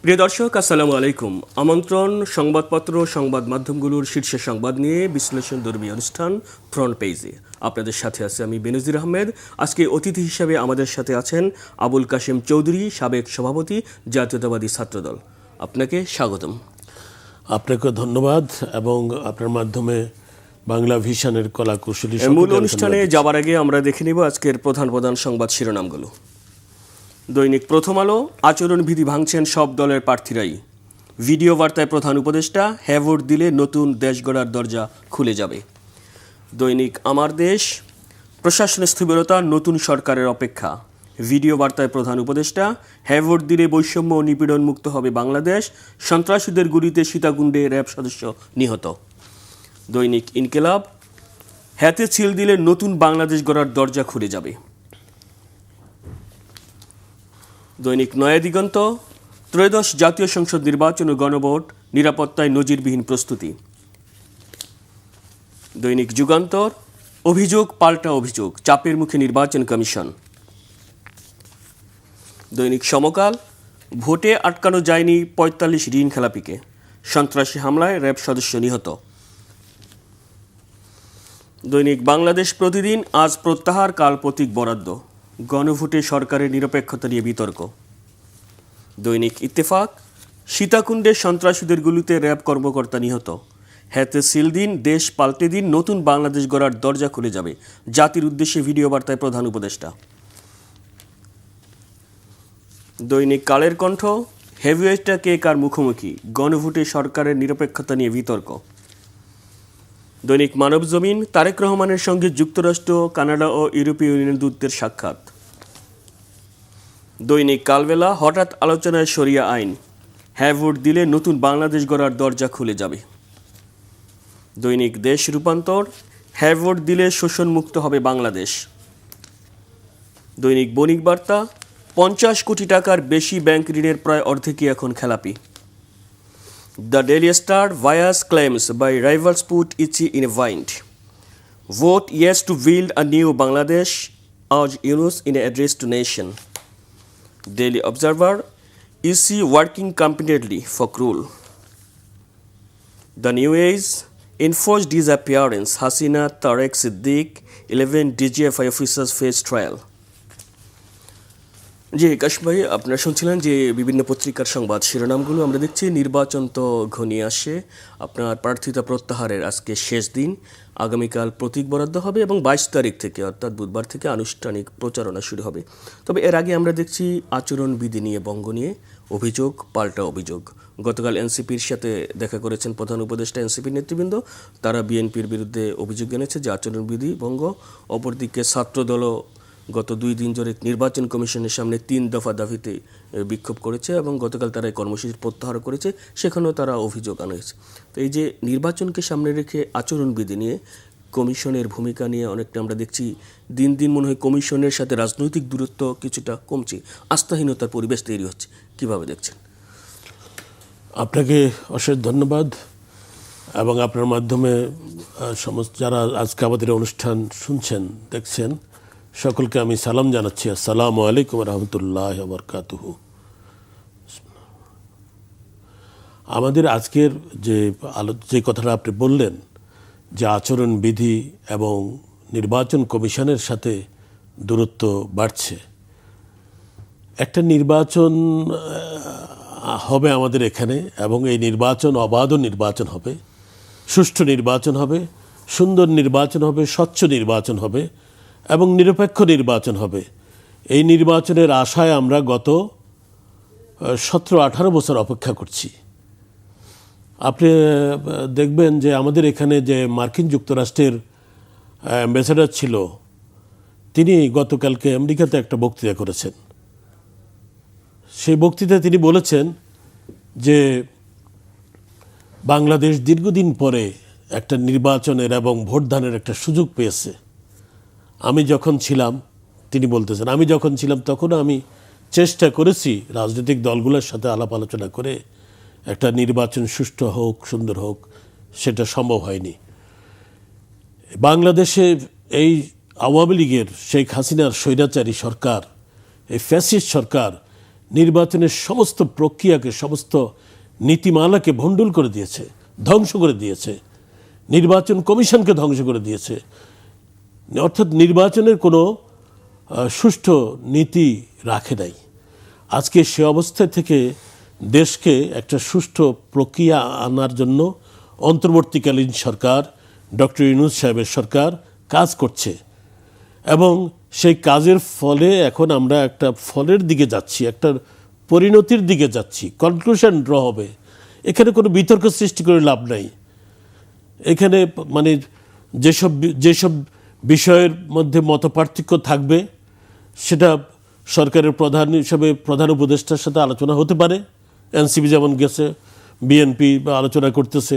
প্রিয় দর্শক, আসসালামু আলাইকুম। আমন্ত্রণ সংবাদপত্র সংবাদ মাধ্যমগুলোর শীর্ষ সংবাদ নিয়ে বিশ্লেষণধর্মী অনুষ্ঠান ফ্রন্ট পেজে। আপনাদের সাথে আছে আমি বেনজির আহমেদ। আজকে অতিথি হিসেবে আমাদের সাথে আছেন আবুল কাশেম চৌধুরী, সাবেক সভাপতি, জাতীয়তাবাদী ছাত্রদল। আপনাকে স্বাগতম। আপনাকে ধন্যবাদ এবং আপনার মাধ্যমে বাংলা ভিশনের কলাকুশলী মূল অনুষ্ঠানে যাবার আগে আমরা দেখে নিব আজকের প্রধান প্রধান সংবাদ শিরোনামগুলো। দৈনিক প্রথম আলো, আচরণবিধি ভাঙছেন সব দলের প্রার্থীরাই। ভিডিও বার্তায় প্রধান উপদেষ্টা, হ্যাঁ ভোট দিলে নতুন দেশ গড়ার দরজা খুলে যাবে। দৈনিক আমার দেশ, প্রশাসনের স্থবিরতা, নতুন সরকারের অপেক্ষা। ভিডিও বার্তায় প্রধান উপদেষ্টা, হ্যাঁ ভোট দিলে বৈষম্য ও নিপীড়ন মুক্ত হবে বাংলাদেশ। সন্ত্রাসীদের গুলিতে সীতাকুণ্ডে র্যাব সদস্য নিহত। দৈনিক ইনকিলাব, হাতে সিল দিলে নতুন বাংলাদেশ গড়ার দরজা খুলে যাবে। দৈনিক নয়া দিগন্ত, ত্রয়োদশ জাতীয় সংসদ নির্বাচন ও গণভোট, নিরাপত্তায় নজিরবিহীন প্রস্তুতি। দৈনিক যুগান্তর, অভিযোগ পাল্টা অভিযোগ, চাপের মুখে নির্বাচন কমিশন। দৈনিক সমকাল, ভোটে আটকানো যায়নি ৪৫ ঋণ খেলাপিকে, সন্ত্রাসী হামলায় র্যাব সদস্য নিহত। দৈনিক বাংলাদেশ প্রতিদিন, আজ প্রত্যাহার কাল প্রতীক বরাদ্দ, গণভোটে সরকারের নিরপেক্ষতা নিয়ে বিতর্ক। দৈনিক ইত্তেফাক, সীতাকুণ্ডে সন্ত্রাসীদের গুলিতে র্যাব কর্মকর্তা নিহত। হাতে সিল দিন, দেশ পাল্টে দিন, নতুন বাংলাদেশ গড়ার দরজা খুলে যাবে, জাতির উদ্দেশ্যে ভিডিও বার্তায় প্রধান উপদেষ্টা। দৈনিক কালের কণ্ঠ, হেভিওয়েটটা কে কার মুখোমুখি, গণভোটে সরকারের নিরপেক্ষতা নিয়ে বিতর্ক। দৈনিক মানব জমিন, তারেক রহমানের সঙ্গে যুক্তরাষ্ট্র, কানাডা ও ইউরোপীয় ইউনিয়নের দূতের সাক্ষাৎ। দৈনিক কালবেলা, হঠাৎ আলোচনায় শরিয়া আইন, হ্যাঁ ভোট দিলে নতুন বাংলাদেশ গড়ার দরজা খুলে যাবে। দৈনিক দেশ রূপান্তর, হ্যাঁ ভোট দিলে শোষণমুক্ত হবে বাংলাদেশ। দৈনিক বণিক বার্তা, ৫০ কোটি টাকার বেশি ব্যাংক ঋণের প্রায় অর্ধেকই এখন খেলাপি। The Daily Star, Vias claims by rivals put Ichi in a bind. Vote yes to build a new Bangladesh, urge Yunus in an address to nation. Daily Observer, Ichi working competently for rule. The New Age, enforced disappearance, Hasina, Tarek Siddiq, 11 DGFI officers face trial. জি কাশিম ভাই, আপনারা শুনছিলেন যে বিভিন্ন পত্রিকার সংবাদ শিরোনামগুলো। আমরা দেখছি নির্বাচন তো ঘনিয়ে আসে, আপনার প্রার্থিতা প্রত্যাহারের আজকে শেষ দিন। আগামীকাল প্রতীক বরাদ্দ হবে এবং ২২ তারিখ থেকে অর্থাৎ বুধবার থেকে আনুষ্ঠানিক প্রচারণা শুরু হবে। তবে এর আগে আমরা দেখছি আচরণবিধি নিয়ে, বঙ্গ নিয়ে অভিযোগ পাল্টা অভিযোগ। গতকাল এনসিপির সাথে দেখা করেছেন প্রধান উপদেষ্টা, এনসিপির নেতৃবৃন্দ। তারা বিএনপির বিরুদ্ধে অভিযোগ এনেছে যে আচরণবিধি ভঙ্গ। অপরদিকে ছাত্রদলও গত ২ দিন ধরে নির্বাচন কমিশনের সামনে ৩ দফা দাবিতে বিক্ষোভ করেছে এবং গতকাল তারা এই কর্মসূচি প্রত্যাহার করেছে, সেখানেও তারা অভিযোগ আনেছে। তো এই যে নির্বাচনকে সামনে রেখে আচরণবিধি নিয়ে কমিশনের ভূমিকা নিয়ে অনেকটা আমরা দেখছি দিন দিন মনে হয় কমিশনের সাথে রাজনৈতিক দূরত্ব কিছুটা কমছে, আস্থাহীনতার পরিবেশ তৈরি হচ্ছে। কিভাবে দেখছেন? আপনাকে অশেষ ধন্যবাদ এবং আপনার মাধ্যমে সমস্ত যারা আজকে আমাদের অনুষ্ঠান শুনছেন দেখছেন সকলকে আমি সালাম জানাচ্ছি। আসসালামু আলাইকুম রহমতুল্লাহ বরকাতুহু। আমাদের আজকের যে কথাটা আপনি বললেন যে আচরণবিধি এবং নির্বাচন কমিশনের সাথে দূরত্ব বাড়ছে, একটা নির্বাচন হবে আমাদের এখানে এবং এই নির্বাচন অবাধ নির্বাচন হবে, সুষ্ঠু নির্বাচন হবে, সুন্দর নির্বাচন হবে, স্বচ্ছ নির্বাচন হবে এবং নিরপেক্ষ নির্বাচন হবে। এই নির্বাচনের আশায় আমরা গত 17-18 বছর অপেক্ষা করছি। আপনি দেখবেন যে আমাদের এখানে যে মার্কিন যুক্তরাষ্ট্রের অ্যাম্বাসেডর ছিল, তিনি গতকালকে আমেরিকাতে একটা বক্তৃতা করেছেন। সেই বক্তৃতায় তিনি বলেছেন যে বাংলাদেশ দীর্ঘদিন পরে একটা নির্বাচনের এবং ভোটদানের একটা সুযোগ পেয়েছে। আমি যখন ছিলাম, তিনি বলতেছেন, আমি যখন ছিলাম তখন আমি চেষ্টা করেছি রাজনৈতিক দলগুলোর সাথে আলাপ আলোচনা করে একটা নির্বাচন সুষ্ঠু হোক, সুন্দর হোক, সেটা সম্ভব হয়নি। বাংলাদেশে এই আওয়ামী লীগের শেখ হাসিনার স্বৈরাচারী সরকার, এই ফ্যাসিস্ট সরকার নির্বাচনের সমস্ত প্রক্রিয়াকে, সমস্ত নীতিমালাকে ভণ্ডুল করে দিয়েছে, ধ্বংস করে দিয়েছে, নির্বাচন কমিশনকে ধ্বংস করে দিয়েছে। অর্থাৎ নির্বাচনের কোনো সুষ্ঠু নীতি রাখে নাই। আজকে সে অবস্থা থেকে দেশকে একটা সুষ্ঠু প্রক্রিয়া আনার জন্য অন্তর্বর্তীকালীন সরকার, ডক্টর ইউনূস সাহেবের সরকার কাজ করছে এবং সেই কাজের ফলে এখন আমরা একটা ফলের দিকে যাচ্ছি, একটা পরিণতির দিকে যাচ্ছি, কনক্লুশন ড্র হবে। এখানে কোনো বিতর্ক সৃষ্টি করে লাভ নাই। এখানে মানে যেসব বিষয়ের মধ্যে মতপার্থক্য থাকবে সেটা সরকারের প্রধান হিসেবে প্রধান উপদেষ্টার সাথে আলোচনা হতে পারে। এনসিপি যেমন গেছে, বিএনপি আলোচনা করতেছে,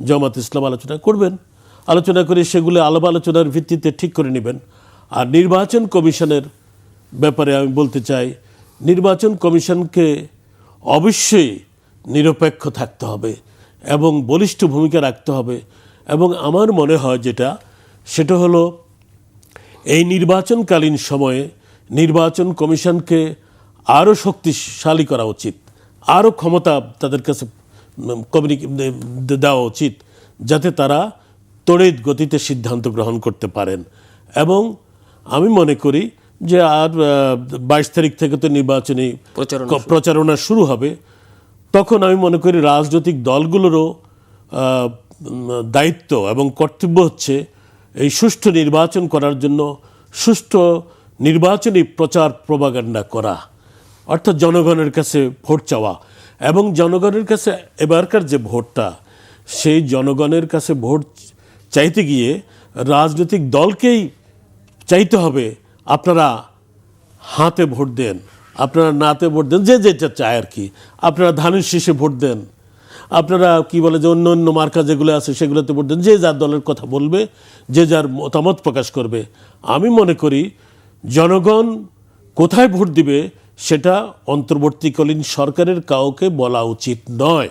জামাত ইসলাম আলোচনা করবেন, আলোচনা করে সেগুলো আলাপ আলোচনার ভিত্তিতে ঠিক করে নেবেন। আর নির্বাচন কমিশনের ব্যাপারে আমি বলতে চাই, নির্বাচন কমিশনকে অবশ্যই নিরপেক্ষ থাকতে হবে এবং বলিষ্ঠ ভূমিকা রাখতে হবে। এবং আমার মনে হয় সেটা হলো এই নির্বাচনকালীন সময়ে নির্বাচন কমিশনকে আরও শক্তিশালী করা উচিত, আরও ক্ষমতা তাদের কাছে দেওয়া উচিত, যাতে তারা তড়িৎ গতিতে সিদ্ধান্ত গ্রহণ করতে পারেন। এবং আমি মনে করি যে আর 22 তারিখ থেকে তো নির্বাচনী প্রচারণা শুরু হবে। তখন আমি মনে করি রাজনৈতিক দলগুলোরও দায়িত্ব এবং কর্তব্য হচ্ছে এই সুষ্ঠু নির্বাচন করার জন্য সুষ্ঠু নির্বাচনী প্রচার প্রপাগান্ডা করা, অর্থাৎ জনগণের কাছে ভোট চাওয়া। এবং জনগণের কাছে এবারকার যে ভোটটা, সেই জনগণের কাছে ভোট চাইতে গিয়ে রাজনৈতিক দলকেই চাইতে হবে আপনারা হাতে ভোট দেন, আপনারা নাতে ভোট দেন, যে যেটা চায় আর কি, আপনারা ধানের শীষে ভোট দেন, আপনারা কি বলে যে অন্য অন্য মার্কা যেগুলো আছে সেগুলোতে ভোট দেন, যে যার দলের কথা বলবে, যে যার মতামত প্রকাশ করবে। আমি মনে করি জনগণ কোথায় ভোট দিবে সেটা অন্তর্বর্তীকালীন সরকারের কাউকে বলা উচিত নয়,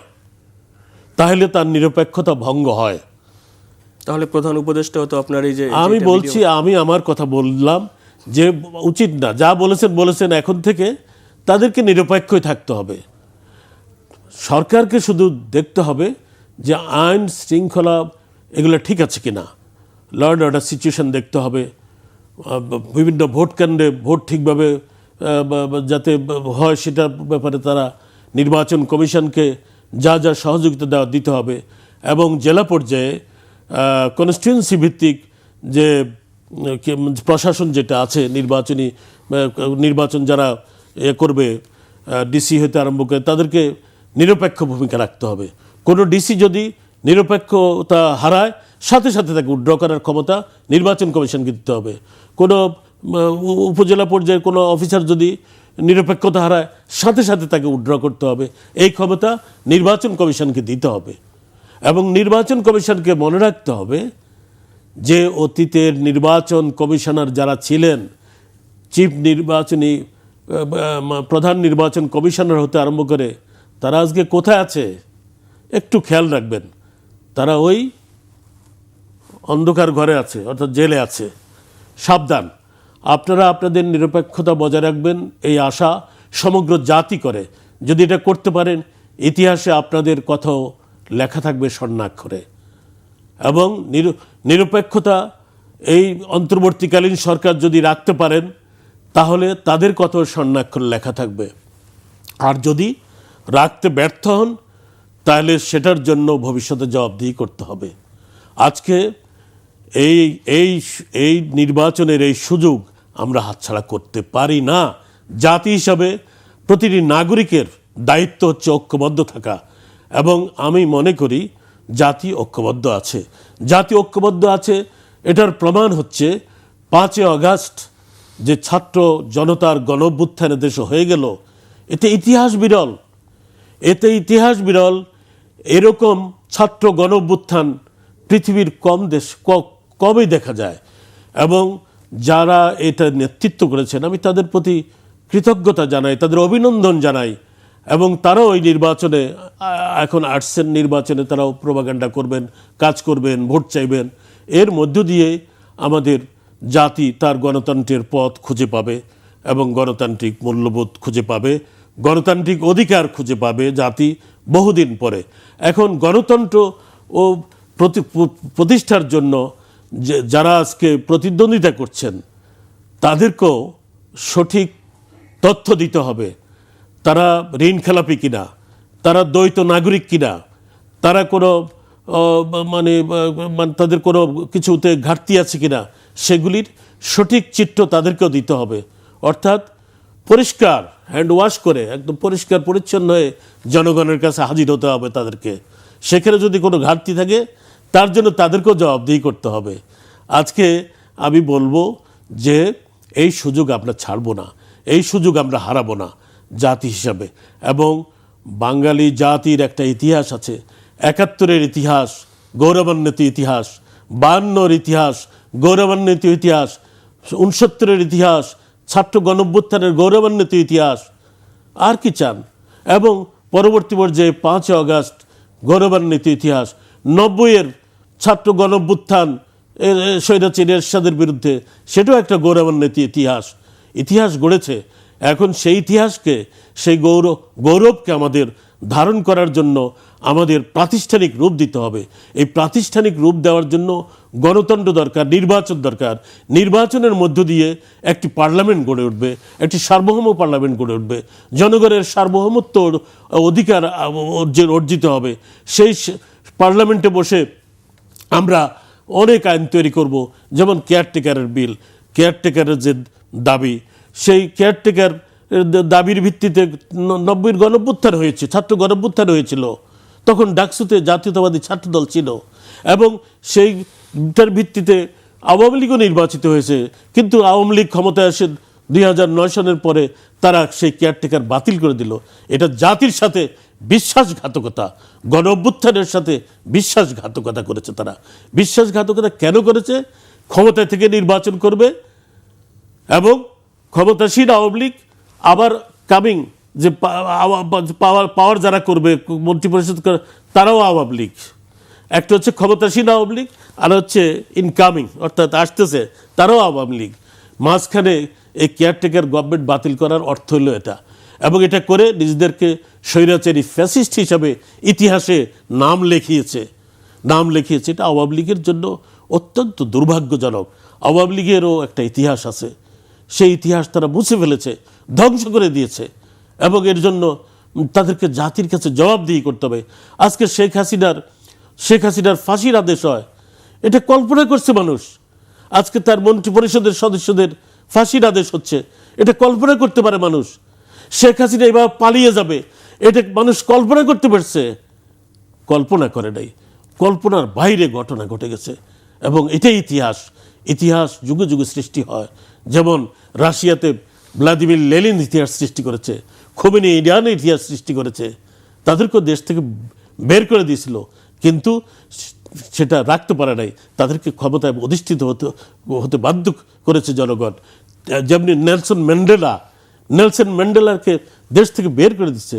তাহলে তার নিরপেক্ষতা ভঙ্গ হয়। তাহলে প্রধান উপদেষ্টাও তো আপনার এই যে আমি বলছি, আমি আমার কথা বললাম যে উচিত না, যা বলেছেন এখন থেকে তাদেরকে নিরপেক্ষই থাকতে হবে। সরকারকে শুধু দেখতে হবে যে আইন শৃঙ্খলা এগুলো ঠিক আছে কিনা, ল অ্যান্ড অর্ডার সিচুয়েশন দেখতে হবে, বিভিন্ন ভোট কেন্দ্রে ভোট ঠিকভাবে যাতে হয় সেটার ব্যাপারে তারা নির্বাচন কমিশনকে যা যা সহযোগিতা দিতে হবে। এবং জেলা পর্যায়ে কনস্টিটিউয়েন্সি ভিত্তিক যে প্রশাসন যেটা আছে, নির্বাচন যারা করবে, ডিসি হতে আরম্ভ করে, তাদেরকে নিরপেক্ষ ভূমিকা রাখতে হবে। কোনো ডিসি যদি নিরপেক্ষতা হারায়, সাথে সাথে তাকে উইথড্র করার ক্ষমতা নির্বাচন কমিশনকে দিতে হবে। কোনো উপজেলা পর্যায়ের কোনো অফিসার যদি নিরপেক্ষতা হারায়, সাথে সাথে তাকে উইথড্র করতে হবে। এই ক্ষমতা নির্বাচন কমিশনকে দিতে হবে। এবং নির্বাচন কমিশনকে মনে রাখতে হবে যে অতীতের নির্বাচন কমিশনার যারা ছিলেন, প্রধান নির্বাচন কমিশনার হতে আরম্ভ করে, তারা আজকে কোথায় আছে একটু খেয়াল রাখবেন। তারা ওই অন্ধকার ঘরে আছে, অর্থাৎ জেলে আছে। সাবধান, আপনারা আপনাদের নিরপেক্ষতা বজায় রাখবেন এই আশা সমগ্র জাতি করে। যদি এটা করতে পারেন, ইতিহাসে আপনাদের কথাও লেখা থাকবে স্বর্ণাক্ষরে। এবং নিরপেক্ষতা এই অন্তর্বর্তীকালীন সরকার যদি রাখতে পারেন, তাহলে তাদের কথাও স্বর্ণাক্ষরে লেখা থাকবে। আর যদি রাখতে ব্যর্থ হন, তাহলে সেটার জন্য ভবিষ্যতে জবাবদিহি করতে হবে। আজকে এই নির্বাচনের এই সুযোগ আমরা হাতছাড়া করতে পারি না। জাতি হিসাবে প্রতিটি নাগরিকের দায়িত্ব হচ্ছে ঐক্যবদ্ধ থাকা। এবং আমি মনে করি জাতি ঐক্যবদ্ধ আছে। জাতি ঐক্যবদ্ধ আছে এটার প্রমাণ হচ্ছে 5 আগস্ট যে ছাত্র জনতার গণঅভ্যুত্থানে দেশে হয়ে গেল, এতে ইতিহাস বিরল। এরকম ছাত্র গণঅভ্যুত্থান পৃথিবীর কমই দেখা যায়। এবং যারা এটা নেতৃত্ব করেছেন, আমি তাদের প্রতি কৃতজ্ঞতা জানাই, তাদের অভিনন্দন জানাই। এবং তারাও ওই নির্বাচনে এখন আসছেন, নির্বাচনে তারাও প্রোপাগান্ডা করবেন, কাজ করবেন, ভোট চাইবেন। এর মধ্য দিয়ে আমাদের জাতি তার গণতন্ত্রের পথ খুঁজে পাবে এবং গণতান্ত্রিক মূল্যবোধ খুঁজে পাবে। গণতান্ত্রিক অধিকার খুঁজে পাবে জাতি বহুদিন পরে। এখন গণতন্ত্র ও প্রতিষ্ঠার জন্য যারা আজকে প্রতিদ্বন্দ্বিতা করছেন তাদেরকেও সঠিক তথ্য দিতে হবে। তারা ঋণ খেলাপি কিনা, তারা দ্বৈত নাগরিক কিনা, তারা কোনো মানে তাদের কোনো কিছুতে ঘাটতি আছে কিনা, সেগুলির সঠিক চিত্র তাদেরকেও দিতে হবে। অর্থাৎ পরিষ্কার হ্যান্ড ওয়াশ করে একদম পরিষ্কার পরিচ্ছন্ন হয়ে জনগণের কাছে হাজির হতে হবে তাদেরকে। সেখানে যদি কোনো ঘাটতি থাকে তার জন্য তাদেরকেও জবাবদিহি করতে হবে। আজকে আমি বলবো যে এই সুযোগ আমরা ছাড়ব না, এই সুযোগ আমরা হারাবো না জাতি হিসাবে। এবং বাঙালি জাতির একটা ইতিহাস আছে, ৭১-এর ইতিহাস গৌরবান্বিত ইতিহাস, ৫২-র ইতিহাস গৌরবান্বিত ইতিহাস, ৬৯-এর ইতিহাস ছাত্র গণঅভ্যুত্থানের গৌরবান্বিত ইতিহাস। আর কি চান? এবং পরবর্তী পর্যায়ে ৫ই আগস্ট গৌরবান্বিত ইতিহাস, ৯০-এর ছাত্র গণঅভ্যুত্থান স্বৈরাচারী এরশাদের বিরুদ্ধে, সেটাও একটা গৌরবান্বিত ইতিহাস। ইতিহাস গড়েছে। এখন সেই ইতিহাসকে, সেই গৌরবকে আমাদের ধারণ করার জন্য আমাদের প্রাতিষ্ঠানিক রূপ দিতে হবে। এই প্রাতিষ্ঠানিক রূপ দেওয়ার জন্য গণতন্ত্র দরকার, নির্বাচন দরকার। নির্বাচনের মধ্য দিয়ে একটি পার্লামেন্ট গড়ে উঠবে, একটি সার্বভৌম পার্লামেন্ট গড়ে উঠবে। জনগণের সার্বভৌমত্ব অধিকার অর্জিত হবে। সেই পার্লামেন্টে বসে আমরা অনেক আইন তৈরি করব, যেমন কেয়ারটেকারের বিল, কেয়ারটেকারের যে দাবি, সেই কেয়ারটেকার দাবির ভিত্তিতে ৯০-এর গণঅভ্যুত্থান হয়েছে, ছাত্র গণঅভ্যুত্থান হয়েছিল। তখন ডাকসুতে জাতীয়তাবাদী ছাত্রদল ছিল এবং সেইটার ভিত্তিতে আওয়ামী লীগও নির্বাচিত হয়েছে। কিন্তু আওয়ামী লীগ ক্ষমতায় আসে ২০০৯ সনের পরে তারা সেই কেয়ারটেকার বাতিল করে দিল। এটা জাতির সাথে বিশ্বাসঘাতকতা, গণঅভ্যুত্থানের সাথে বিশ্বাসঘাতকতা করেছে তারা। বিশ্বাসঘাতকতা কেন করেছে? ক্ষমতা থেকে নির্বাচন করবে এবং ক্ষমতাসীন আওয়ামী লীগ আবার কামিং যে পাওয়ার যারা করবে, মন্ত্রিপরিষদ তারাও আওয়ামী লীগ। একটা হচ্ছে ক্ষমতাসীন আওয়ামী লীগ, আর হচ্ছে ইনকামিং অর্থাৎ আসতেছে তারাও আওয়ামী লীগ। মাঝখানে এই কেয়ারটেকার গভর্নমেন্ট বাতিল করার অর্থ হলো এটা। এবং এটা করে নিজেদেরকে স্বৈরাচারী ফ্যাসিস্ট হিসাবে ইতিহাসে নাম লেখিয়েছে। এটা আওয়ামী লীগের জন্য অত্যন্ত দুর্ভাগ্যজনক। আওয়ামী লীগেরও একটা ইতিহাস আছে, সেই ইতিহাস তারা মুছে ফেলেছে, ধ্বংস করে দিয়েছে। এবং এর জন্য তাদেরকে জাতির কাছে জবাবদিহি করতে হবে। আজকে শেখ হাসিনার ফাঁসির আদেশ হয়, এটা কল্পনা করছে মানুষ। আজকে তার মন্ত্রিপরিষদের সদস্যদের ফাঁসির আদেশ হচ্ছে, এটা কল্পনা করতে পারে মানুষ। শেখ হাসিনা এবার পালিয়ে যাবে, এটা মানুষ কল্পনা করতে পারছে? কল্পনা করে নাই। কল্পনার বাইরে ঘটনা ঘটে গেছে। এবং এটাই ইতিহাস যুগে যুগে সৃষ্টি হয়। যেমন রাশিয়াতে ভ্লাদিমির লেনিন ইতিহাস সৃষ্টি করেছে, খোমেনি ইরানে ইতিহাস সৃষ্টি করেছে। তাদেরকেও দেশ থেকে বের করে দিয়েছিল, কিন্তু সেটা রাখতে পারে নাই। তাদেরকে ক্ষমতায় অধিষ্ঠিত হতে বাধ্য করেছে জনগণ। যেমনি নেলসন ম্যান্ডেলাকে দেশ থেকে বের করে দিচ্ছে,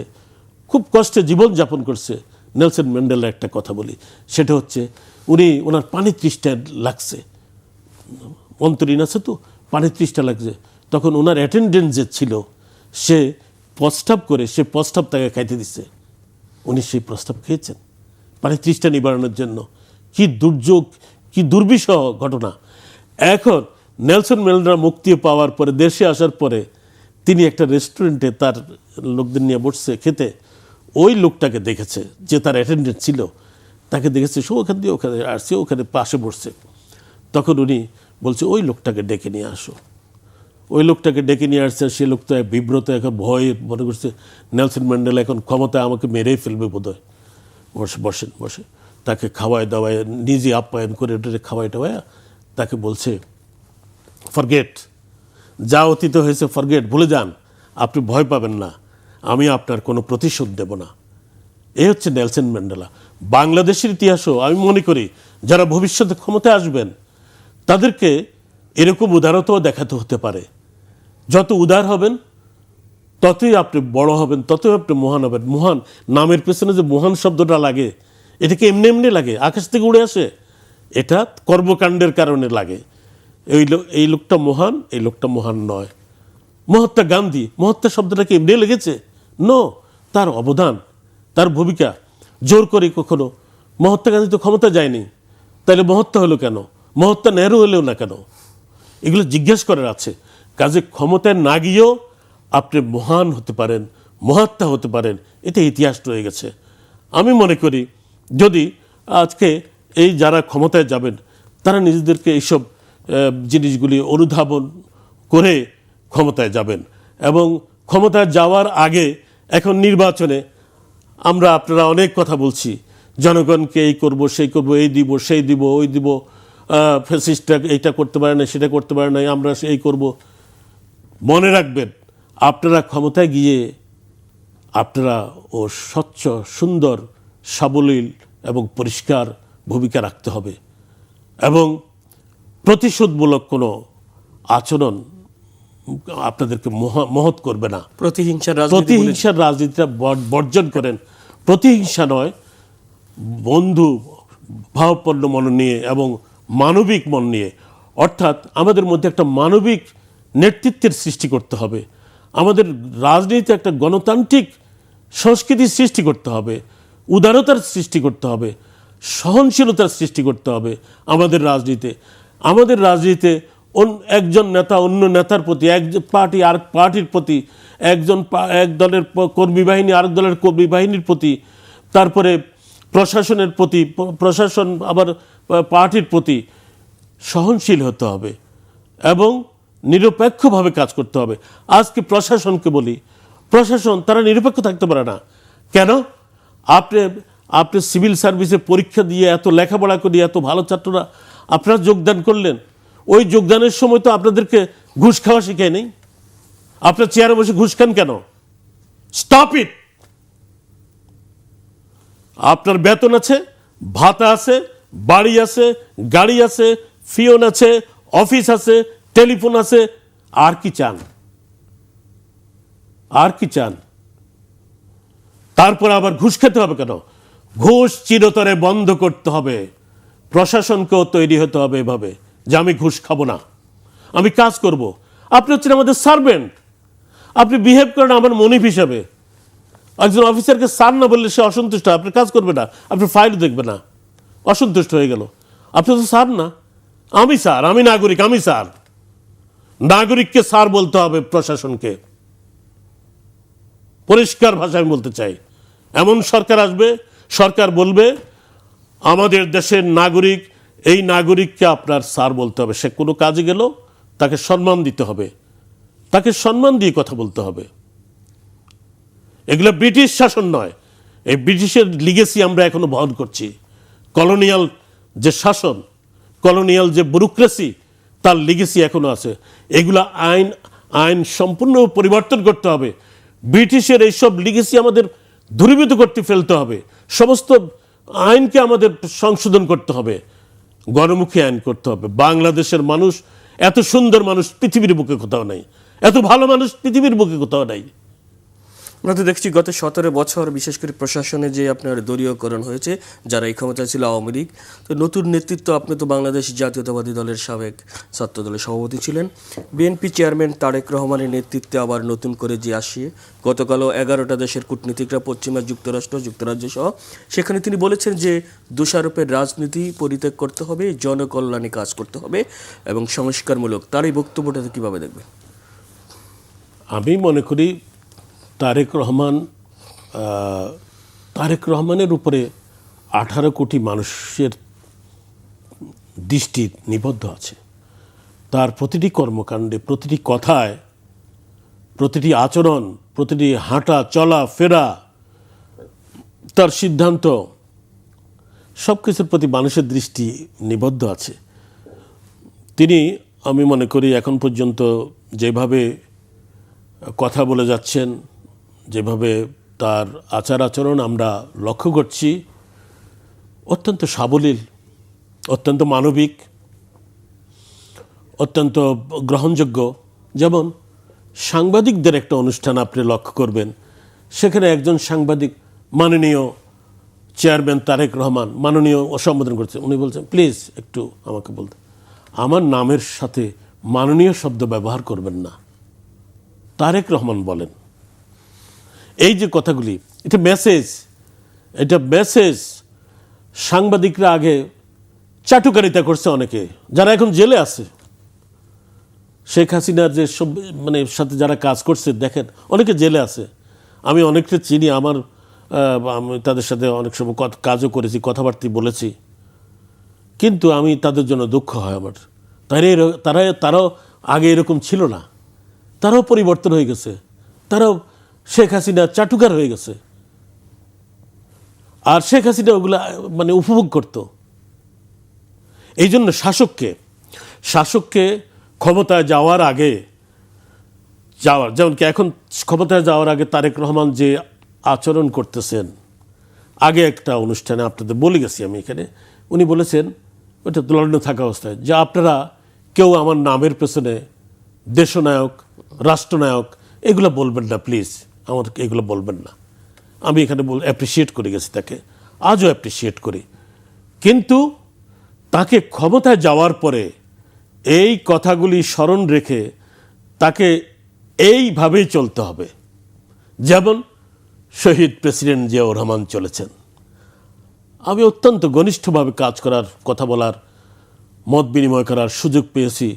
খুব কষ্টে জীবনযাপন করছে। নেলসন ম্যান্ডেলার একটা কথা বলি, সেটা হচ্ছে ওনার পানি তৃষ্ণা লাগছে, অন্তরীণ আছে তো, পানি তৃষ্ণা লাগছে। তখন ওনার অ্যাটেন্ডেন্ট যে ছিল, সে প্রস্তাব করে, সে প্রস্তাব তাকে খাইতে দিচ্ছে। উনি সেই প্রস্তাব খেয়েছেন পানি তৃষ্ণা নিবারণের জন্য। কি দুর্যোগ, কি দুর্বিষহ ঘটনা। এখন নেলসন ম্যান্ডেলা মুক্তি পাওয়ার পরে, দেশে আসার পরে, তিনি একটা রেস্টুরেন্টে তার লোকদের নিয়ে বসছে খেতে। ওই লোকটাকে দেখেছে, যে তার অ্যাটেন্ডেন্ট ছিল, তাকে দেখেছে সে ওখান দিয়ে ওখানে আসছে, ওখানে পাশে বসছে। তখন উনি বলছে ওই লোকটাকে ডেকে নিয়ে আসো। ওই লোকটাকে ডেকে নিয়ে আসছে। সে লোক তো বিব্রত, এখন ভয়ে মনে করছে নেলসন ম্যান্ডেলা এখন ক্ষমতায় আমাকে মেরেই ফেলবে বোধহয়। বসে তাকে খাওয়ায় দাওয়ায়, নিজে আপ্যায়ন করে ওটা খাওয়াই টাওয়ায় তাকে বলছে ফরগেট, যা অতীত হয়েছে ফরগেট, ভুলে যান, আপনি ভয় পাবেন না, আমি আপনার কোনো প্রতিশোধ দেব না। এই হচ্ছে নেলসন ম্যান্ডেলা। বাংলাদেশের ইতিহাসও আমি মনে করি যারা ভবিষ্যতে ক্ষমতায় আসবেন তাদেরকে এরকম উদারতাও দেখাতে হতে পারে। যত উদার হবেন ততই আপনি বড় হবেন, ততই আপনি মহান হবেন। মহান নামের পেছনে যে মহান শব্দটা লাগে, এটাকে এমনি লাগে, আকাশ থেকে উড়ে আসে? এটা কর্মকাণ্ডের কারণে লাগে। এই লোকটা মহান, এই লোকটা মহান নয়। মহাত্মা গান্ধী, মহাত্মা শব্দটাকে এমনি লেগেছে? নো, তার অবদান, তার ভূমিকা জোর করে কখনো মহাত্মা গান্ধী তো ক্ষমতা যায়নি, তাহলে মহত্তা হলো কেন? মহত্তা নেহরু হলেও না কেন? এগুলো জিজ্ঞেস করার আছে। কাজে ক্ষমতায় না গিয়েও আপনি মহান হতে পারেন, মহাত্মা হতে পারেন, এটা ইতিহাস রয়ে গেছে। আমি মনে করি যদি আজকে এই যারা ক্ষমতায় যাবেন তারা নিজেদেরকে এইসব জিনিসগুলি অনুধাবন করে ক্ষমতায় যাবেন, এবং ক্ষমতায় যাওয়ার আগে এখন নির্বাচনে আমরা আপনারা অনেক কথা বলছি, জনগণকে এই করব সেই করব, এই দিব সেই দিব ওই দিব, ফ্যাসিস্টরা এইটা করতে পারে না সেটা করতে পারে না, আমরা এই করব। মনে রাখবেন আপনারা ক্ষমতায় গিয়ে আপনারা ও স্বচ্ছ সুন্দর সাবলীল এবং পরিষ্কার ভূমিকা রাখতে হবে, এবং প্রতিশোধমূলক কোনো আচরণ আপনাদেরকে মহৎ করবে না। প্রতিহিংসার রাজনীতিটা বর্জন করেন। প্রতিহিংসা নয়, বন্ধু ভাবপূর্ণ মন নিয়ে এবং মানবিক মন নিয়ে, অর্থাৎ আমাদের মধ্যে একটা মানবিক নেতৃত্বের সৃষ্টি করতে হবে। আমাদের রাজনীতিতে একটা গণতান্ত্রিক সংস্কৃতির সৃষ্টি করতে হবে, উদারতার সৃষ্টি করতে হবে, সহনশীলতার সৃষ্টি করতে হবে। আমাদের রাজনীতিতে একজন নেতা অন্য নেতার প্রতি, এক পার্টি আর পার্টির প্রতি, এক দলের কর্মী বাহিনী আরেক দলের কর্মী বাহিনীর প্রতি, তারপরে প্রশাসনের প্রতি, প্রশাসন আবার পার্টির প্রতি সহনশীল হতে হবে এবং নিরপেক্ষভাবে কাজ করতে হবে। আজকে প্রশাসনকে বলি, প্রশাসন তারা নিরপেক্ষ থাকতে পারে না। কেন? আপনি সিভিল সার্ভিসে পরীক্ষা দিয়ে এত লেখাপড়া করে এত ভালো ছাত্ররা আপনারা যোগদান করলেন, ওই যোগদানের সময় তো আপনাদেরকে ঘুষ খাওয়া শিখায় নেই। আপনার চেয়ারে বসে ঘুষ খান কেন? Stop it. আপনার বেতন আছে, ভাতা আছে, বাড়ি আছে, গাড়ি আছে, ফিওন আছে, অফিস আছে, টেলিফোন আছে, আর কি চান? আর কি চান? তারপর আবার ঘুষ খেতে হবে কেন? ঘুষ চিরতরে বন্ধ করতে হবে। প্রশাসনকেও তৈরি হতে হবে এভাবে যে আমি ঘুষ খাবো না, আমি কাজ করব। আপনি হচ্ছেন আমাদের সার্ভেন্ট, আপনি বিহেভ করেন আমার মনিব হিসাবে। একজন অফিসারকে স্যার না বললে সে অসন্তুষ্ট, আপনি কাজ করবে না, আপনি ফাইল দেখবে না, অসন্তুষ্ট হয়ে গেল। আপনি তো স্যার না, আমি স্যার, আমি নাগরিক, আমি স্যার। নাগরিককে স্যার বলতে হবে প্রশাসনকে। পরিষ্কার ভাষায় আমি বলতে চাই, এমন সরকার আসবে, সরকার বলবে আমাদের দেশের নাগরিক, এই নাগরিককে আপনার স্যার বলতে হবে। সে কোনো কাজে গেল তাকে সম্মান দিতে হবে, তাকে সম্মান দিয়ে কথা বলতে হবে। এগুলো ব্রিটিশ শাসন নয়, এই ব্রিটিশের লিগেসি আমরা এখনো বহন করছি। কলোনিয়াল যে শাসন, কলোনিয়াল যে ব্যুরোক্রেসি, তার লিগেসি এখনো আছে। এগুলা আইন সম্পূর্ণ পরিবর্তন করতে হবে। ব্রিটিশের এইসব লিগেসি আমাদের দূরীভূত করতে ফেলতে হবে। সমস্ত আইনকে আমাদের সংশোধন করতে হবে, গণমুখী আইন করতে হবে। বাংলাদেশের মানুষ, এত সুন্দর মানুষ পৃথিবীর বুকে কোথাও নাই, এত ভালো মানুষ পৃথিবীর বুকে কোথাও নাই। আমরা তো দেখছি গত 17 বছর বিশেষ করে প্রশাসনে যে আপনার দলীয়করণ হয়েছে, যারা এই ক্ষমতায় ছিল আওয়ামী লীগ, তো নতুন নেতৃত্ব, আপনি তো বাংলাদেশ জাতীয়তাবাদী দলের সাবেক ছাত্র দলের সভাপতি ছিলেন, বিএনপি চেয়ারম্যান তারেক রহমানের নেতৃত্বে আবার নতুন করে যে আসিয়ে গতকালও 11টা দেশের কূটনীতিকরা পশ্চিমা যুক্তরাজ্য সহ, সেখানে তিনি বলেছেন যে দোষারোপের রাজনীতি পরিত্যাগ করতে হবে, জনকল্যাণে কাজ করতে হবে এবং সংস্কারমূলক। তার এই বক্তব্যটাতে কীভাবে দেখবেন? আমি মনে করি তারেক রহমানের উপরে 18 কোটি মানুষের দৃষ্টি নিবদ্ধ আছে। তার প্রতিটি কর্মকাণ্ডে, প্রতিটি কথায়, প্রতিটি আচরণ, প্রতিটি হাঁটা চলা ফেরা, তার সিদ্ধান্ত, সব কিছুর প্রতি মানুষের দৃষ্টি নিবদ্ধ আছে। তিনি, আমি মনে করি এখন পর্যন্ত যেভাবে কথা বলে যাচ্ছেন, যেভাবে তার আচার আচরণ আমরা লক্ষ্য করছি, অত্যন্ত সাবলীল, অত্যন্ত মানবিক, অত্যন্ত গ্রহণযোগ্য। যেমন সাংবাদিকদের একটা অনুষ্ঠান আপনি লক্ষ্য করবেন, সেখানে একজন সাংবাদিক মাননীয় চেয়ারম্যান তারেক রহমান মাননীয় সম্বোধন করছে, উনি বলছেন প্লিজ একটু আমাকে বলতে, আমার নামের সাথে মাননীয় শব্দ ব্যবহার করবেন না, তারেক রহমান বলেন। এই যে কথাগুলি, এটা মেসেজ সাংবাদিকরা আগে চাটুকারিতা করছে অনেকে, যারা এখন জেলে আছে। শেখ হাসিনার যে সব মানে সাথে যারা কাজ করছে দেখেন, অনেকে জেলে আছে। আমি অনেকটা চিনি, আমি তাদের সাথে অনেক সময় কাজও করেছি, কথাবার্তা বলেছি, কিন্তু আমি তাদের জন্য দুঃখ হয় আমার। তারাও আগে এরকম ছিল না, তারাও পরিবর্তন হয়ে গেছে, তারাও শেখ হাসিনা চাটুকার হয়ে গেছে। আর শেখ হাসিনা ওগুলা মানে উপভোগ করত। এই জন্য শাসককে ক্ষমতায় যাওয়ার আগে যেমন কি এখন ক্ষমতায় যাওয়ার আগে তারেক রহমান যে আচরণ করতেছেন, আগে একটা অনুষ্ঠানে আপনাদের বলে গেছি আমি এখানে, উনি বলেছেন, ওইটা লন্ডনে থাকা অবস্থায়, যে আপনারা কেউ আমার নামের পেছনে দেশনায়ক, রাষ্ট্রনায়ক এগুলো বলবেন না প্লিজ, আমার এগুলো বলবেন না। আমি এখানে অ্যাপ্রিসিয়েট করে গেছি তাকে, আজও অ্যাপ্রিসিয়েট করি। কিন্তু তাকে ক্ষমতায় যাওয়ার পরে এই কথাগুলি স্মরণ রেখে তাকে এইভাবেই চলতে হবে, যেমন শহীদ প্রেসিডেন্ট জিয়াউর রহমান চলেছেন। আমি অত্যন্ত ঘনিষ্ঠভাবে কাজ করার, কথা বলার, মত বিনিময় করার সুযোগ পেয়েছি,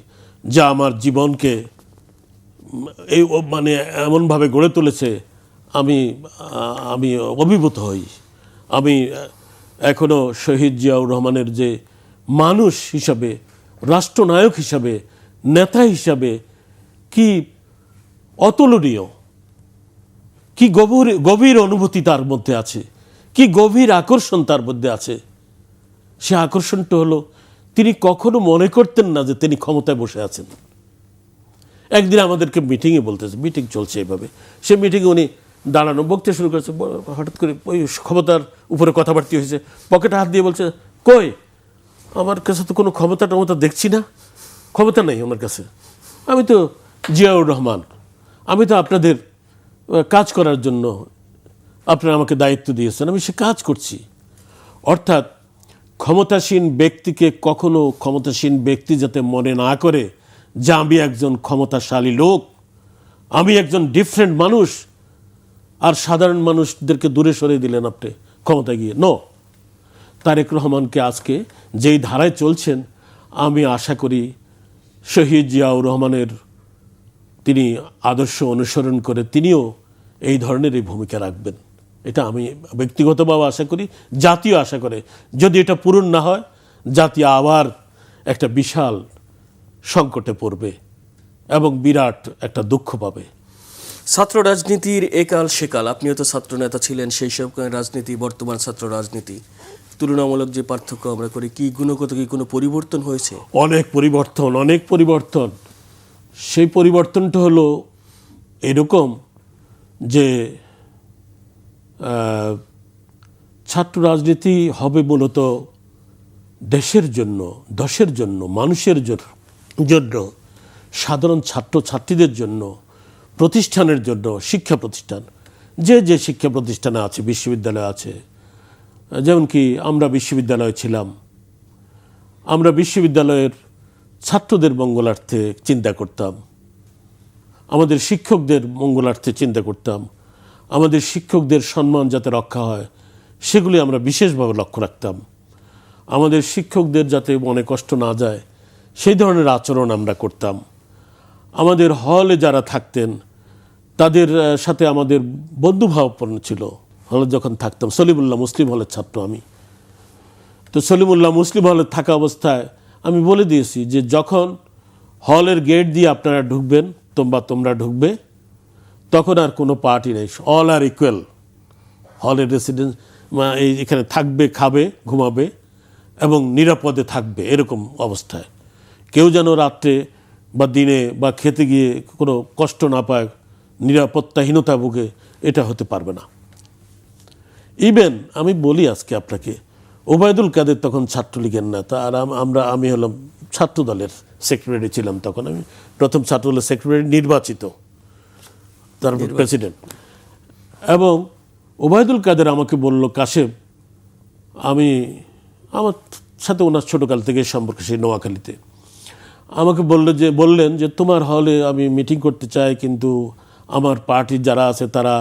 যা আমার জীবনকে এই মানে এমনভাবে গড়ে তুলেছে, আমি অভিভূত হই। আমি এখনও শহীদ জিয়াউর রহমানের যে মানুষ হিসাবে, রাষ্ট্রনায়ক হিসাবে, নেতা হিসাবে কি অতুলনীয়, কি গভীর অনুভূতি তার মধ্যে আছে, কি গভীর আকর্ষণ তার মধ্যে আছে। সে আকর্ষণটা হলো, তিনি কখনো মনে করতেন না যে তিনি ক্ষমতায় বসে আছেন। একদিন আমাদেরকে মিটিংয়ে বলতেছে, মিটিং চলছে এইভাবে, সে মিটিংয়ে উনি দাঁড়ানো বকতে শুরু করেছে, হঠাৎ করে ওই ক্ষমতার উপরে কথাবার্তা হয়েছে, পকেটে হাত দিয়ে বলছে, কই আমার কাছে তো কোনো ক্ষমতা দেখছি না, ক্ষমতা নেই আমার কাছে, আমি তো জিয়াউর রহমান, আমি তো আপনাদের কাজ করার জন্য আপনারা আমাকে দায়িত্ব দিয়েছেন, আমি সে কাজ করছি। অর্থাৎ ক্ষমতাসীন ব্যক্তিকে কখনো ক্ষমতাসীন ব্যক্তি যাতে মনে না করে যে আমি একজন ক্ষমতাশালী লোক, আমি একজন ডিফারেন্ট মানুষ, আর সাধারণ মানুষদেরকে দূরে সরিয়ে দিলেন আপনি ক্ষমতায় গিয়ে। নো, তারেক রহমানকে আজকে যেই ধারায় চলছেন, আমি আশা করি শহীদ জিয়াউর রহমানের তিনি আদর্শ অনুসরণ করে তিনিও এই ধরনেরই ভূমিকা রাখবেন। এটা আমি ব্যক্তিগতভাবে আশা করি, জাতীয় আশা করে। যদি এটা পূরণ না হয়, জাতি আবার একটা বিশাল সংকটে পড়বে এবং বিরাট একটা দুঃখ পাবে। ছাত্র রাজনীতির একাল সেকাল, আপনিও তো ছাত্র নেতা ছিলেন, সেই সব রাজনীতি, বর্তমান ছাত্র রাজনীতি, তুলনামূলক যে পার্থক্য আমরা করি, কি গুণগত কি কোনো পরিবর্তন হয়েছে? অনেক পরিবর্তন। সেই পরিবর্তনটা হলো এরকম যে ছাত্র রাজনীতি হবে মূলত দেশের জন্য, দশের জন্য, মানুষের জন্য, সাধারণ ছাত্রছাত্রীদের জন্য, প্রতিষ্ঠানের জন্য, শিক্ষা প্রতিষ্ঠান, যে শিক্ষা প্রতিষ্ঠানে আছে, বিশ্ববিদ্যালয় আছে, যেমন কি আমরা বিশ্ববিদ্যালয়ে ছিলাম, আমরা বিশ্ববিদ্যালয়ের ছাত্রদের মঙ্গলার্থে চিন্তা করতাম, আমাদের শিক্ষকদের মঙ্গলার্থে চিন্তা করতাম, আমাদের শিক্ষকদের সম্মান যাতে রক্ষা হয় সেগুলি আমরা বিশেষভাবে লক্ষ্য রাখতাম, আমাদের শিক্ষকদের যাতে মনে কষ্ট না যায় সেই ধরনের আচরণ আমরা করতাম। আমাদের হলে যারা থাকতেন তাদের সাথে আমাদের বন্ধুভাবাপন্ন ছিল। হলে যখন থাকতাম, সলিমুল্লাহ মুসলিম হলের ছাত্র আমি, তো সলিমুল্লাহ মুসলিম হলে থাকা অবস্থায় আমি বলে দিয়েছি যে যখন হলের গেট দিয়ে আপনারা ঢুকবেন, তোমরা ঢুকবে, তখন আর কোনো পার্টি নেই, অল আর ইকুয়াল। হলের রেসিডেন্স এখানে থাকবে, খাবে, ঘুমাবে এবং নিরাপদে থাকবে, এরকম অবস্থায়। কেউ যেন রাত্রে বা দিনে বা খেতে গিয়ে কোনো কষ্ট না পায়, নিরাপত্তাহীনতা ভুগে, এটা হতে পারবে না। ইভেন আমি বলি আজকে আপনাকে, ওবায়দুল কাদের তখন ছাত্রলীগের নেতা, আর আমি হলাম ছাত্র দলের সেক্রেটারি ছিলাম তখন। আমি প্রথম ছাত্র দলের সেক্রেটারি নির্বাচিত, তারপর প্রেসিডেন্ট। এবং ওবায়দুল কাদের আমাকে বলল, কাশেম, আমার সাথে ওনার ছোটোকাল থেকে সম্পর্ক, সেই নোয়াখালীতে, আমাকে বললেন যে তোমার হলে আমি মিটিং করতে চাই, কিন্তু আমার পার্টির যারা আছে তারা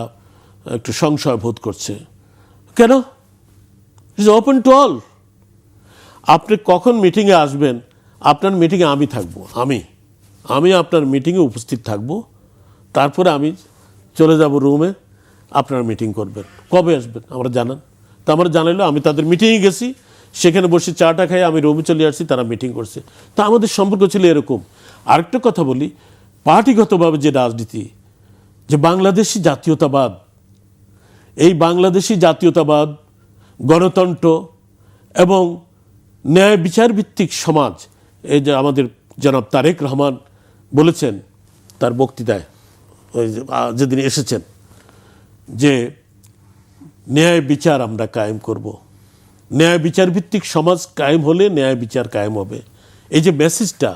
একটু সংশয় বোধ করছে। কেন? Is open to all. আপনি কখন মিটিংয়ে আসবেন? আপনার মিটিংয়ে আমি থাকবো, আমি আপনার মিটিংয়ে উপস্থিত থাকব। তারপরে আমি চলে যাব রুমে, আপনারা মিটিং করবেন। কবে আসবেন আমরা জানান। তা আমরা জানাইলো, আমি তাদের মিটিংয়ে গেছি, সেখানে বসে চাটা খাই, আমি রুমে চলে আসছি, তারা মিটিং করছে। তা আমাদের সম্পর্ক ছিল এরকম। আরেকটা কথা বলি, পার্টিগতভাবে যে রাজনীতি, যে বাংলাদেশি জাতীয়তাবাদ, এই বাংলাদেশি জাতীয়তাবাদ, গণতন্ত্র এবং ন্যায় বিচার ভিত্তিক সমাজ, এই যে আমাদের জনাব তারেক রহমান বলেছেন তার বক্তৃতায়, ওই যেদিন এসেছেন, যে ন্যায় বিচার আমরা কায়েম করব, ন্যায় বিচার ভিত্তিক সমাজ কায়েম হলে ন্যায় বিচার কায়েম হবে। এই যে মেসেজটা,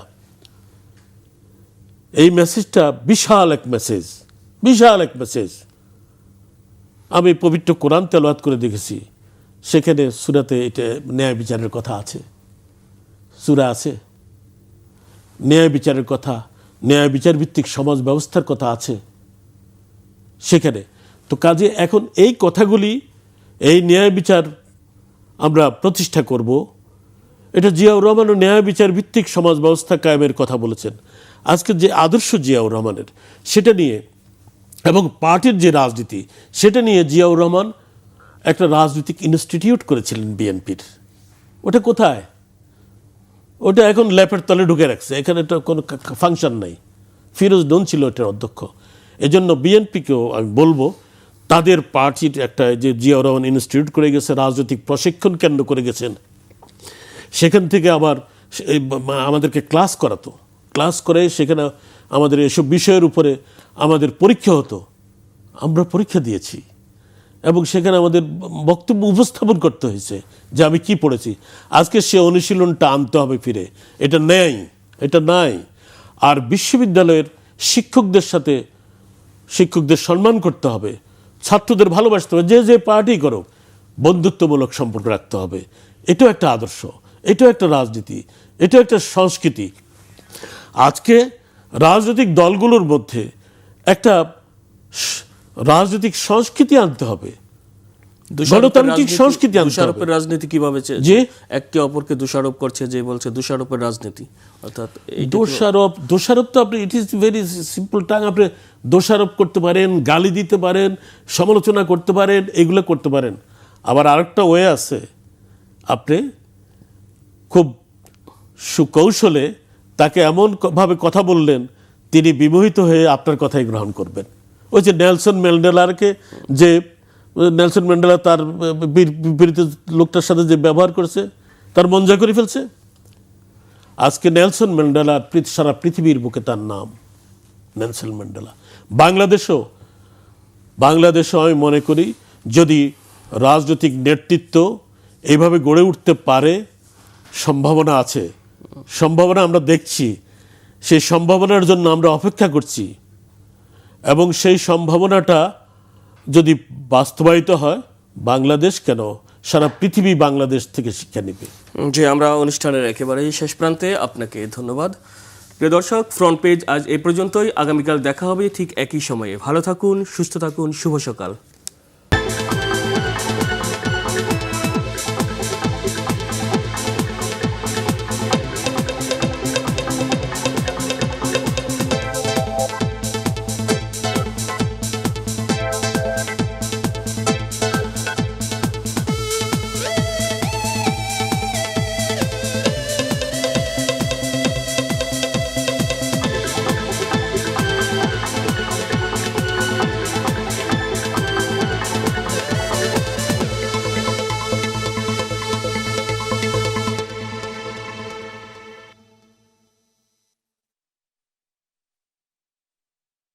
এই মেসেজটা বিশাল এক মেসেজ। আমি পবিত্র কোরআন তেলাওয়াত করে দেখেছি, সেখানে সূরাতে এটা ন্যায় বিচারের কথা আছে, সূরা আছে, ন্যায় বিচারের কথা, ন্যায় বিচার ভিত্তিক সমাজ ব্যবস্থার কথা আছে সেখানে। তো কাজে এখন এই কথাগুলি, এই ন্যায় বিচার আমরা প্রতিষ্ঠা করব, এটা জিয়াউর রহমানও ন্যায় বিচার ভিত্তিক সমাজ ব্যবস্থা কায়েমের কথা বলেছেন। আজকে যে আদর্শ জিয়াউর রহমানের, সেটা নিয়ে, এবং পার্টির যে রাজনীতি, সেটা নিয়ে জিয়াউর রহমান একটা রাজনৈতিক ইনস্টিটিউট করেছিলেন বিএনপির। ওটা কোথায়? ওটা এখন ল্যাপের তলে ঢুকে রাখছে, এখানে তো কোনো ফাংশন নাই। ফিরোজ ডোন ছিল এটার অধ্যক্ষ। এজন্য বিএনপিকেও আমি বলবো, তাদের পার্টির একটা যে জিয়াউর রহমান ইনস্টিটিউট করে গেছে, রাজনৈতিক প্রশিক্ষণ কেন্দ্র করে গেছেন, সেখান থেকে আবার আমাদেরকে ক্লাস করাতো, ক্লাস করে সেখানে আমাদের এসব বিষয়ের উপরে আমাদের পরীক্ষা হতো। আমরা পরীক্ষা দিয়েছি এবং সেখানে আমাদের বক্তব্য উপস্থাপন করতে হয়েছে যে আমি কি পড়েছি। আজকে সে অনুশীলনটা আনতে হবে ফিরে, এটা নাই। আর বিশ্ববিদ্যালয়ের শিক্ষকদের সাথে শিক্ষকদের সম্মান করতে হবে, ছাত্রদের ভালোবাসতে হবে, যে পার্টি করো বন্ধুত্বমূলক সম্পর্ক রাখতে হবে। এটাও একটা আদর্শ, এটাও একটা রাজনীতি, এটাও একটা সংস্কৃতি। আজকে রাজনৈতিক দলগুলোর মধ্যে একটা রাজনৈতিক সংস্কৃতি আনতে হবে, গণতান্ত্রিক সংস্কৃতি আনতে হবে। দোষারোপের রাজনীতি কিভাবে যে একে অপরকে দোষারোপ করছে, যে বলছে দোষারোপের রাজনীতি, অর্থাৎ দোষারোপ তো আপনি, it is very simple tongue, আপনি দোষারোপ করতে পারেন, গালি দিতে পারেন, সমালোচনা করতে পারেন, এগুলো করতে পারেন। আবার আরেকটা ওয়ে আছে, আপনি খুব সুকৌশলে তাকে এমনভাবে কথা বললেন, তিনি বিমোহিত হয়ে আপনার কথাই গ্রহণ করবেন। ওই যে নেলসন ম্যান্ডেলা তার বিপরীত লোকটার সাথে যে ব্যবহার করেছে, তার মন জয় করে ফেলছে। আজকে নেলসন ম্যান্ডেলা সারা পৃথিবীর বুকে তার নাম, নেলসন ম্যান্ডেলা। বাংলাদেশও আমি মনে করি যদি রাজনৈতিক নেতৃত্ব এইভাবে গড়ে উঠতে পারে, সম্ভাবনা আছে, সম্ভাবনা আমরা দেখছি, সেই সম্ভাবনার জন্য আমরা অপেক্ষা করছি, এবং সেই সম্ভাবনাটা যদি বাস্তবায়িত হয়, বাংলাদেশ কেন, সারা পৃথিবী বাংলাদেশ থেকে শিক্ষা নেবে। যে আমরা অনুষ্ঠানের একেবারেই শেষ প্রান্তে, আপনাকে ধন্যবাদ। প্রিয় দর্শক, ফ্রন্ট পেজ আজ এ পর্যন্তই। আগামীকাল দেখা হবে ঠিক একই সময়ে। ভালো থাকুন, সুস্থ থাকুন, শুভ সকাল।